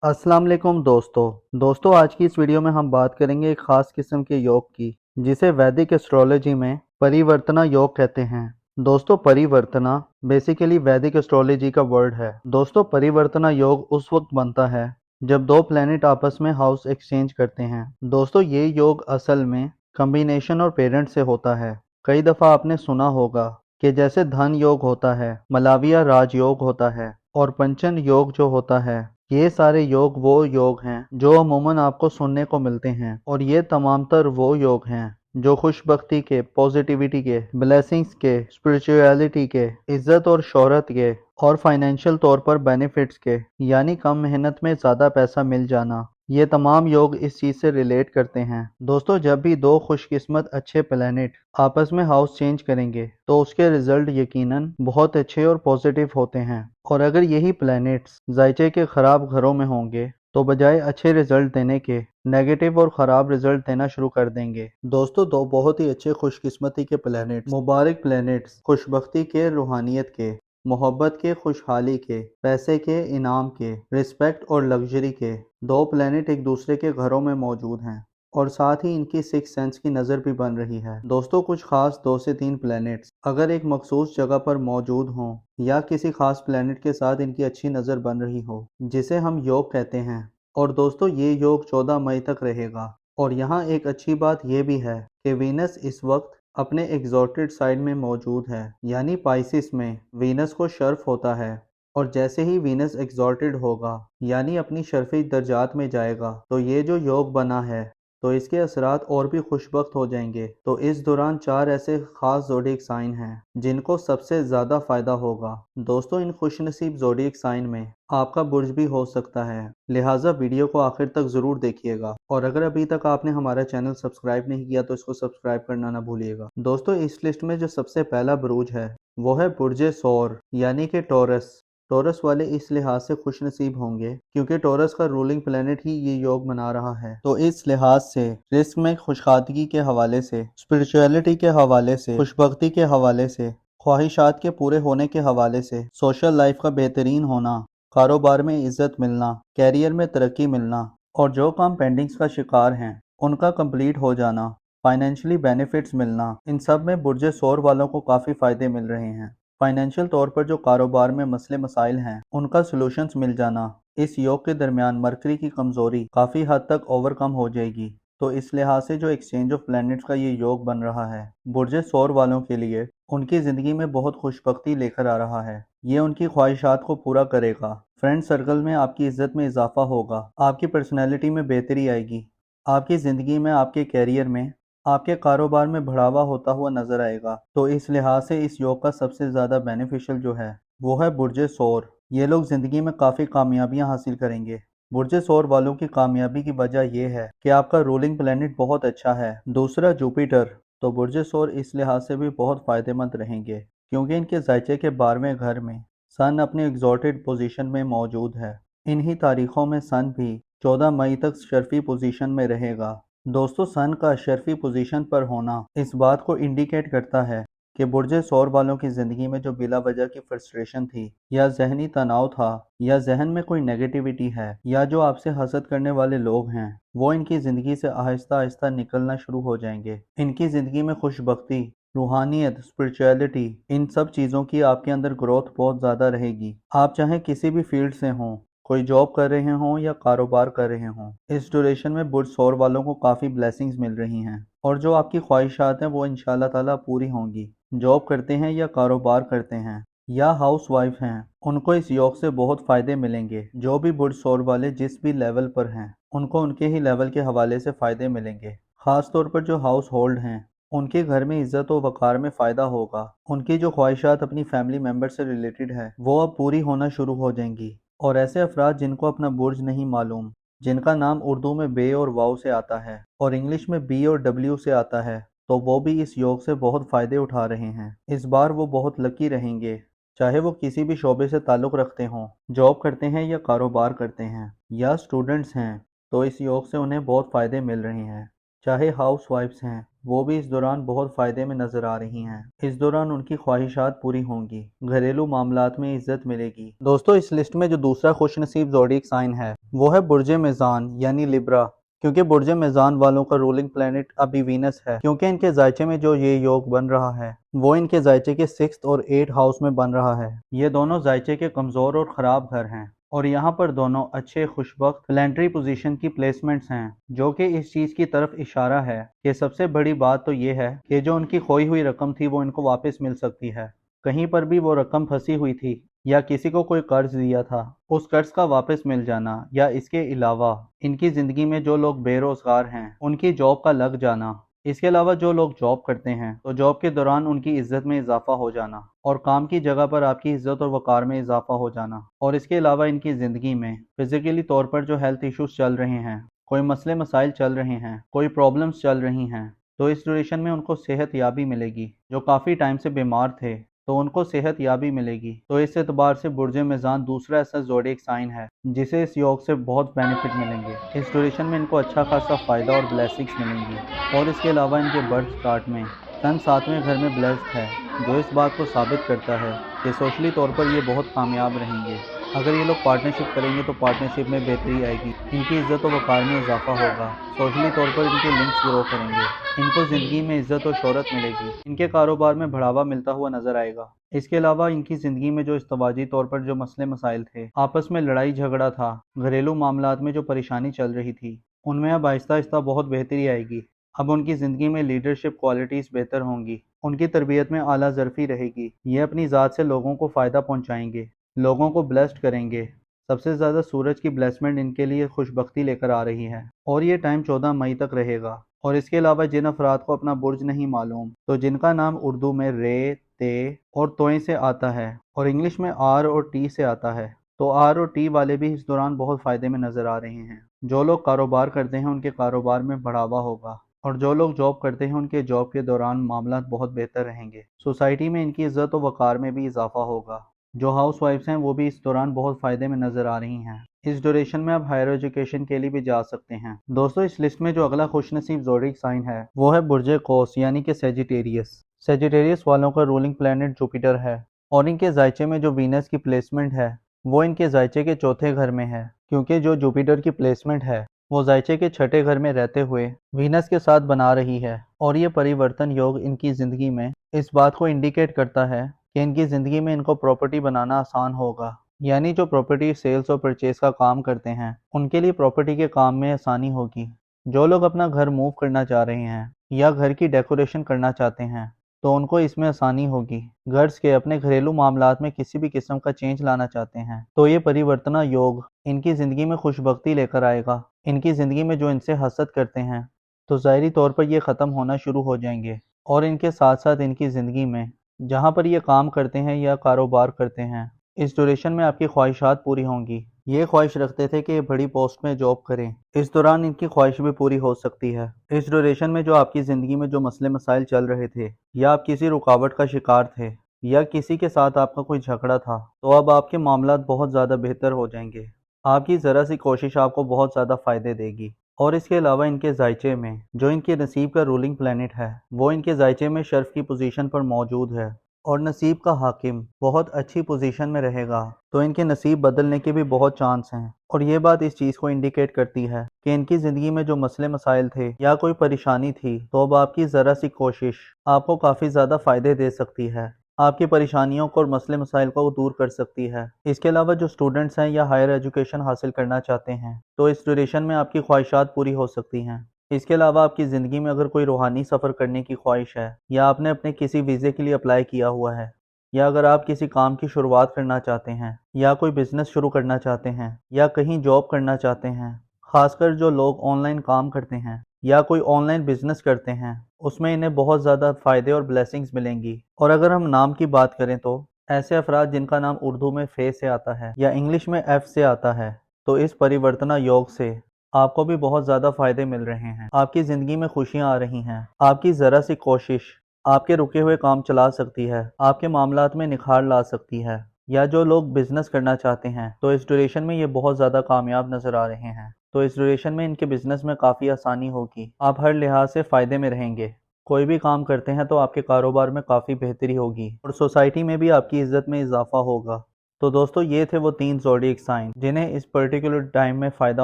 अस्सलाम वालेकुम दोस्तों आज की इस वीडियो में हम बात करेंगे एक खास किस्म के योग की जिसे वैदिक एस्ट्रोलॉजी में परिवर्तना योग कहते हैं। दोस्तों परिवर्तना बेसिकली वैदिक एस्ट्रोलॉजी का वर्ड है। दोस्तों परिवर्तना योग उस वक्त बनता है जब दो प्लेनेट आपस में हाउस एक्सचेंज करते हैं। दोस्तों ये योग असल में कम्बिनेशन और पेरेंट से होता है। कई दफ़ा आपने सुना होगा कि जैसे धन योग होता है, मलाविया राजयोग होता है और पंचन योग जो होता है, ये सारे योग वो योग हैं जो अमूमन आपको सुनने को मिलते हैं और ये तमाम तर वो योग हैं जो खुशबख्ती के, पॉजिटिविटी के, ब्लेसिंग्स के, स्पिरिचुअलिटी के, इज्जत और शोहरत के और फाइनेंशियल तौर पर बेनिफिट्स के, यानी कम मेहनत में ज़्यादा पैसा मिल जाना, ये तमाम योग इस चीज़ से रिलेट करते हैं। दोस्तों जब भी दो खुशकिस्मत अच्छे प्लैनेट आपस में हाउस चेंज करेंगे तो उसके रिजल्ट यकीनन बहुत अच्छे और पॉजिटिव होते हैं। और अगर यही प्लैनेट्स जायचे के ख़राब घरों में होंगे तो बजाय अच्छे रिजल्ट देने के नेगेटिव और ख़राब रिजल्ट देना शुरू कर देंगे। दोस्तों दो बहुत ही अच्छे खुशकिस्मती के प्लैनेट्स, मुबारक प्लैनेट्स, खुशबख्ती के, रूहानियत के, मोहब्बत के, खुशहाली के, पैसे के, इनाम के, रिस्पेक्ट और लग्जरी के दो प्लैनेट एक दूसरे के घरों में मौजूद हैं और साथ ही इनकी सिक्स सेंस की नज़र भी बन रही है। दोस्तों कुछ खास 2 से 3 प्लैनेट्स अगर एक मखसूस जगह पर मौजूद हों या किसी खास प्लैनेट के साथ इनकी अच्छी नज़र बन रही हो, जिसे हम योग कहते हैं। और दोस्तों ये योग 14 मई तक रहेगा। और यहाँ एक अच्छी बात यह भी है कि वीनस इस वक्त अपने एग्जॉल्टेड साइड में मौजूद है, यानी पाइसिस में वीनस को शर्फ होता है। और जैसे ही वीनस एग्जॉल्टेड होगा यानी अपनी शर्फी दर्जात में जाएगा तो ये जो योग बना है तो इसके असरात और भी खुशबख्त हो जाएंगे। तो इस दौरान 4 ऐसे खास ज़ोडिएक साइन हैं जिनको सबसे ज़्यादा फ़ायदा होगा। दोस्तों इन खुशनसीब ज़ोडिएक साइन में आपका बुर्ज भी हो सकता है, लिहाजा वीडियो को आखिर तक ज़रूर देखिएगा। और अगर अभी तक आपने हमारा चैनल सब्सक्राइब नहीं किया तो इसको सब्सक्राइब करना ना भूलिएगा। दोस्तों इस लिस्ट में जो सबसे पहला बुर्ज है वो है बुर्ज सौर यानी कि टॉरस। टॉरस वाले इस लिहाज से खुशनसीब होंगे क्योंकि टॉरस का रूलिंग प्लेनेट ही ये योग मना रहा है। तो इस लिहाज से रिस्क में खुशखादगी के हवाले से, स्पिरिचुअलिटी के हवाले से, खुशबख्ती के हवाले से, ख्वाहिशात के पूरे होने के हवाले से, सोशल लाइफ का बेहतरीन होना, कारोबार में इज्जत मिलना, कैरियर में तरक्की मिलना और जो काम पेंडिंग्स का शिकार हैं उनका कंप्लीट हो जाना, फाइनेंशियली बेनिफिट्स मिलना, इन सब में बुर्ज सौर वालों को काफ़ी फ़ायदे मिल रहे हैं। फाइनेंशियल तौर पर जो कारोबार में मसले मसाइल हैं उनका सॉल्यूशंस मिल जाना, इस योग के दरमियान मरकरी की कमज़ोरी काफ़ी हद तक ओवरकम हो जाएगी। तो इस लिहाज से जो एक्सचेंज ऑफ प्लैनेट्स का ये योग बन रहा है बुर्ज सौर वालों के लिए उनकी ज़िंदगी में बहुत खुशबख्ती लेकर आ रहा है। ये उनकी ख्वाहिशात को पूरा करेगा। फ्रेंड सर्कल में आपकी इज्जत में इजाफा होगा, आपकी पर्सनैलिटी में बेहतरी आएगी, आपकी ज़िंदगी में, आपके कैरियर में, आपके कारोबार में बढ़ावा होता हुआ नजर आएगा। तो इस लिहाज से इस योग का सबसे ज़्यादा बेनिफिशियल जो है वो है बुर्ज सौर। ये लोग ज़िंदगी में काफ़ी कामयाबियां हासिल करेंगे। बुर्ज सौर वालों की कामयाबी की वजह यह है कि आपका रूलिंग प्लेनेट बहुत अच्छा है, दूसरा जुपिटर। तो बुर्ज सौर इस लिहाज से भी बहुत फ़ायदेमंद रहेंगे क्योंकि इनके जायचे के 12वें घर में सन अपनी एग्जॉल्टेड पोजीशन में मौजूद है। इन्हीं तारीखों में सन भी 14 मई तक शर्फी पोजीशन में रहेगा। दोस्तों सन का शर्फी पोजीशन पर होना इस बात को इंडिकेट करता है कि बुर्ज सौर वालों की ज़िंदगी में जो बिला वजह की फ्रस्ट्रेशन थी या जहनी तनाव था या जहन में कोई नेगेटिविटी है या जो आपसे हसद करने वाले लोग हैं वो इनकी ज़िंदगी से आहिस्ता आहिस्ता निकलना शुरू हो जाएंगे। इनकी ज़िंदगी में खुशबख्ती, रूहानियत, स्पिरिचुअलिटी, इन सब चीज़ों की आपके अंदर ग्रोथ बहुत ज़्यादा रहेगी। आप चाहे किसी भी फील्ड से हों, कोई जॉब कर रहे हों या कारोबार कर रहे हों, इस ड्यूरेशन में बुर्ज सौर वालों को काफ़ी ब्लेसिंग्स मिल रही हैं और जो आपकी ख्वाहिशात हैं वो इंशाल्लाह ताला पूरी होंगी। जॉब करते हैं या कारोबार करते हैं या हाउस वाइफ हैं, उनको इस योग से बहुत फ़ायदे मिलेंगे। जो भी बुर्ज सौर वाले जिस भी लेवल पर हैं उनको उनके ही लेवल के हवाले से फ़ायदे मिलेंगे। ख़ास तौर पर जो हाउस होल्ड हैं उनके घर में इज्जत व वक़ार में फ़ायदा होगा। उनकी जो ख्वाहिशात अपनी फैमिली मेम्बर से रिलेटेड है वो अब पूरी होना शुरू हो जाएंगी। और ऐसे अफराद जिनको अपना बुर्ज नहीं मालूम, जिनका नाम उर्दू में बे और वाव से आता है और इंग्लिश में बी और डब्ल्यू से आता है, तो वो भी इस योग से बहुत फ़ायदे उठा रहे हैं। इस बार वो बहुत लकी रहेंगे, चाहे वो किसी भी शोबे से ताल्लुक़ रखते हों, जॉब करते हैं या कारोबार करते हैं या स्टूडेंट्स हैं, तो इस योग से उन्हें बहुत फ़ायदे मिल रहे हैं। चाहे हाउस वाइफ्स हैं, वो भी इस दौरान बहुत फ़ायदे में नज़र आ रही हैं। इस दौरान उनकी ख्वाहिशात पूरी होंगी, घरेलू मामलात में इज्जत मिलेगी। दोस्तों, इस लिस्ट में जो दूसरा खुशनसीब ज़ोडिएक साइन है वो है बुर्ज मेज़ान यानी लिब्रा। क्योंकि बुर्ज मेज़ान वालों का रूलिंग प्लैनेट अभी वीनस है, क्योंकि इनके जायचे में जो ये योग बन रहा है वो इनके जायचे के 6th और 8th हाउस में बन रहा है। ये दोनों जायचे के कमज़ोर और ख़राब घर हैं और यहाँ पर दोनों अच्छे खुशबख्त प्लानिटरी पोजीशन की प्लेसमेंट्स हैं, जो कि इस चीज़ की तरफ इशारा है कि सबसे बड़ी बात तो ये है कि जो उनकी खोई हुई रकम थी वो इनको वापस मिल सकती है। कहीं पर भी वो रकम फंसी हुई थी या किसी को कोई कर्ज दिया था, उस कर्ज का वापस मिल जाना, या इसके अलावा इनकी ज़िंदगी में जो लोग बेरोज़गार हैं उनकी जॉब का लग जाना, इसके अलावा जो लोग जॉब करते हैं तो जॉब के दौरान उनकी इज्जत में इजाफा हो जाना और काम की जगह पर आपकी इज्जत और वकार में इजाफा हो जाना, और इसके अलावा इनकी ज़िंदगी में फिजिकली तौर पर जो हेल्थ इश्यूज चल रहे हैं, कोई मसले मसाइल चल रहे हैं, कोई प्रॉब्लम्स चल रही हैं, तो इस ड्यूरेशन में उनको सेहत याबी मिलेगी। जो काफ़ी टाइम से बीमार थे तो उनको सेहत याबी मिलेगी। तो इस एतबार से बुर्ज मेज़ान दूसरा ऐसा ज़ोडिएक साइन है जिसे इस योग से बहुत बेनिफिट मिलेंगे। इस ड्यूरेशन में इनको अच्छा खासा फ़ायदा और ब्लेसिंग्स मिलेंगी। और इसके अलावा इनके बर्थ चार्ट में सन 7वें घर में ब्लेस्ड है, जो इस बात को साबित करता है कि सोशली तौर पर ये बहुत कामयाब रहेंगे। अगर ये लोग पार्टनरशिप करेंगे तो पार्टनरशिप में बेहतरी आएगी, इनकी इज्जत और वकार में इजाफा होगा, सोशली तौर पर इनके लिंक्स ग्रो करेंगे, इनको ज़िंदगी में इज्जत और शोहरत मिलेगी, इनके कारोबार में बढ़ावा मिलता हुआ नजर आएगा। इसके अलावा इनकी ज़िंदगी में जो इस्तवाजी तौर पर जो मसले मसाइल थे, आपस में लड़ाई झगड़ा था, घरेलू मामलात में जो परेशानी चल रही थी, उनमें अब आहिस्ता आहिस्ता बहुत बेहतरी आएगी। अब उनकी ज़िंदगी में लीडरशिप क्वालिटीज़ बेहतर होंगी, उनकी तरबियत में आला ज़रफ़ी रहेगी, ये अपनी ज़ात से लोगों को फ़ायदा पहुँचाएंगे, लोगों को ब्लेस्ड करेंगे। सबसे ज़्यादा सूरज की ब्लेसमेंट इनके लिए खुशबख्ती लेकर आ रही है और ये टाइम 14 मई तक रहेगा। और इसके अलावा जिन अफराद को अपना बुर्ज नहीं मालूम, तो जिनका नाम उर्दू में रे, ते और तोय से आता है और इंग्लिश में आर और टी से आता है, तो आर और टी वाले भी इस दौरान बहुत फ़ायदे में नज़र आ रहे हैं। जो लोग कारोबार करते हैं उनके कारोबार में बढ़ावा होगा और जो लोग जॉब करते हैं उनके जॉब के दौरान मामला बहुत बेहतर रहेंगे। सोसाइटी में इनकी इज्जत और वकार में भी इजाफा होगा। जो हाउस वाइफ्स हैं वो भी इस दौरान बहुत फ़ायदे में नज़र आ रही हैं। इस ड्यूरेशन में आप हायर एजुकेशन के लिए भी जा सकते हैं। दोस्तों, इस लिस्ट में जो अगला खुशनसीब ज़ोडिएक साइन है वो है बुर्ज कौस यानी कि सेजिटेरियस। सेजिटेरियस वालों का रूलिंग प्लैनेट जुपिटर है और इनके जायचे में जो वीनस की प्लेसमेंट है वो इनके जायचे के चौथे घर में है, क्योंकि जो जुपिटर की प्लेसमेंट है वो जायचे के छठे घर में रहते हुए वीनस के साथ बना रही है। और ये परिवर्तन योग इनकी ज़िंदगी में इस बात को इंडिकेट करता है कि इनकी ज़िंदगी में इनको प्रॉपर्टी बनाना आसान होगा, यानी जो प्रॉपर्टी सेल्स और परचेज का काम करते हैं उनके लिए प्रॉपर्टी के काम में आसानी होगी। जो लोग अपना घर मूव करना चाह रहे हैं या घर की डेकोरेशन करना चाहते हैं तो उनको इसमें आसानी होगी। गर्ल्स के अपने घरेलू मामलात में किसी भी किस्म का चेंज लाना चाहते हैं तो ये परिवर्तना योग इनकी ज़िंदगी में खुशबख्ती लेकर आएगा। इनकी ज़िंदगी में जो इनसे हसद करते हैं तो ज़ाहिरी तौर पर ये ख़त्म होना शुरू हो जाएंगे, और इनके साथ साथ इनकी ज़िंदगी में जहाँ पर ये काम करते हैं या कारोबार करते हैं, इस ड्यूरेशन में आपकी ख्वाहिशात पूरी होंगी। ये ख्वाहिश रखते थे कि ये बड़ी पोस्ट में जॉब करें, इस दौरान इनकी ख्वाहिश भी पूरी हो सकती है। इस ड्यूरेशन में जो आपकी ज़िंदगी में जो मसले मसाइल चल रहे थे या आप किसी रुकावट का शिकार थे या किसी के साथ आपका कोई झगड़ा था, तो अब आपके मामलात बहुत ज़्यादा बेहतर हो जाएंगे। आपकी ज़रा सी कोशिश आपको बहुत ज़्यादा फ़ायदे देगी। और इसके अलावा इनके जायचे में जो इनके नसीब का रूलिंग प्लैनेट है वो इनके जायचे में शर्फ की पोजीशन पर मौजूद है और नसीब का हाकिम बहुत अच्छी पोजीशन में रहेगा, तो इनके नसीब बदलने के भी बहुत चांस हैं। और ये बात इस चीज़ को इंडिकेट करती है कि इनकी ज़िंदगी में जो मसले मसाइल थे या कोई परेशानी थी, तो अब आपकी ज़रा सी कोशिश आपको काफ़ी ज़्यादा फ़ायदे दे सकती है, आपकी परेशानियों को और मसले मसाइल को दूर कर सकती है। इसके अलावा जो स्टूडेंट्स हैं या हायर एजुकेशन हासिल करना चाहते हैं तो इस ड्यूरेशन में आपकी ख्वाहिशात पूरी हो सकती हैं। इसके अलावा आपकी ज़िंदगी में अगर कोई रूहानी सफ़र करने की ख्वाहिश है या आपने अपने किसी वीज़े के लिए अप्लाई किया हुआ है, या अगर आप किसी काम की शुरुआत करना चाहते हैं या कोई बिज़नेस शुरू करना चाहते हैं या कहीं जॉब करना चाहते हैं, ख़ासकर जो लोग ऑनलाइन काम करते हैं या कोई ऑनलाइन बिजनेस करते हैं, उसमें इन्हें बहुत ज़्यादा फ़ायदे और ब्लेसिंग्स मिलेंगी। और अगर हम नाम की बात करें तो ऐसे अफराद जिनका नाम उर्दू में फे से आता है या इंग्लिश में एफ से आता है, तो इस परिवर्तना योग से आपको भी बहुत ज़्यादा फ़ायदे मिल रहे हैं। आपकी ज़िंदगी में खुशियाँ आ रही हैं। आपकी ज़रा सी कोशिश आपके रुके हुए काम चला सकती है, आपके मामलात में निखार ला सकती है। या जो लोग बिजनेस करना चाहते हैं तो इस ड्यूरेशन में ये बहुत ज़्यादा कामयाब नज़र आ रहे हैं। तो इस ड्यूरेशन में इनके बिजनेस में काफ़ी आसानी होगी। आप हर लिहाज से फ़ायदे में रहेंगे। कोई भी काम करते हैं तो आपके कारोबार में काफ़ी बेहतरी होगी और सोसाइटी में भी आपकी इज्जत में इजाफा होगा। तो दोस्तों ये थे वो 3 ज़ोडिएक साइन जिन्हें इस पर्टिकुलर टाइम में फ़ायदा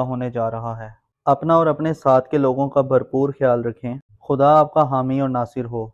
होने जा रहा है। अपना और अपने साथ के लोगों का भरपूर ख्याल रखें। खुदा आपका हामी और नासिर हो।